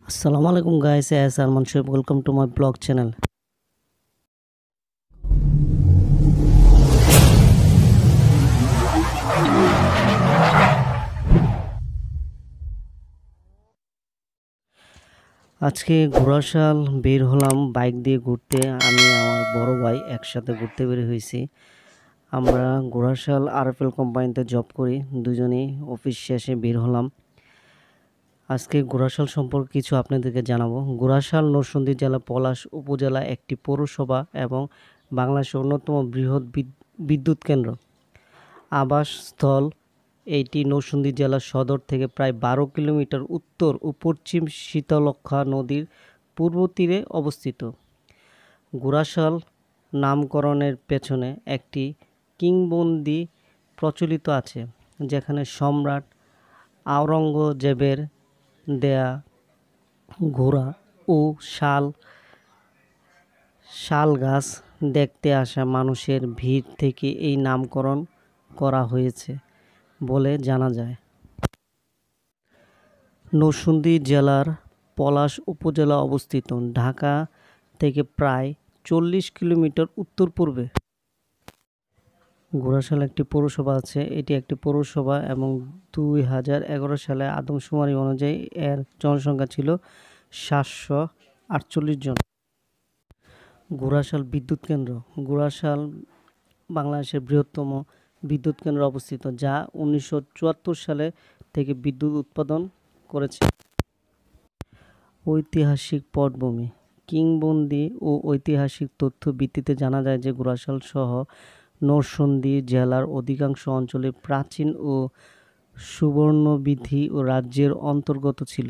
Assalamu alaikum guys, as Arman Shoaib, welcome to my blog channel. আজকে ঘোড়াশাল বের হলাম bike দিয়ে ঘুরতে। আমি আমার বড় ভাই একসাথে ঘুরতে বের হয়েছি। আমরা ঘোড়াশাল আরএফএল কোম্পানিতে জব করি, দুজনেই অফিস শেষে বের হলাম। আজকে ঘোড়াশাল সম্পর্কে কিছু আপনাদেরকে জানাবো। ঘোড়াশাল নরসিংদী জেলা পলাশ উপজেলা একটি পৌরসভা এবং বাংলাদেশের অন্যতম বৃহৎ বিদ্যুৎ কেন্দ্র আবাসস্থল। এটি নরসিংদী জেলার সদর থেকে প্রায় 12 কিলোমিটার উত্তর ও পশ্চিম শীতলক্ষ্যা নদীর পূর্ব তীরে অবস্থিত। ঘোড়াশাল নামকরণের পেছনে একটি কিংবদন্তি প্রচলিত আছে, যেখানে সম্রাট আওরঙ্গজেবের দেয়া ঘোড়া ও শাল গাছ দেখতে আসা মানুষের ভিড় থেকে এই নামকরণ করা হয়েছে বলে জানা যায়। নরসিংদী জেলার পলাশ উপজেলা অবস্থিত, ঢাকা থেকে প্রায় 40 কিলোমিটার উত্তর পূর্বে। ঘোড়াশাল একটি পৌরসভা আছে। এটি একটি পৌরসভা এবং 2011 সালে আদমশুমারি অনুযায়ী এর জনসংখ্যা ছিল 748 জন। ঘোড়াশাল বিদ্যুৎ কেন্দ্র। ঘোড়াশাল বাংলাদেশের বৃহত্তম বিদ্যুৎ কেন্দ্র অবস্থিত, যা 1974 সালে থেকে বিদ্যুৎ উৎপাদন করেছে। ঐতিহাসিক পটভূমি। কিংবদন্তি ও ঐতিহাসিক তথ্য ভিত্তিতে জানা যায় যে ঘোড়াশাল সহ নরসিংদী জেলার অধিকাংশ অঞ্চলে প্রাচীন ও সুবর্ণবীথি ও রাজ্যের অন্তর্গত ছিল।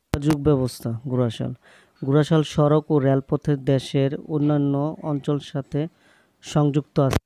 যোগাযোগ ব্যবস্থা। ঘোড়াশাল সড়ক ও রেলপথে দেশের অন্যান্য অঞ্চলের সাথে সংযুক্ত আছে।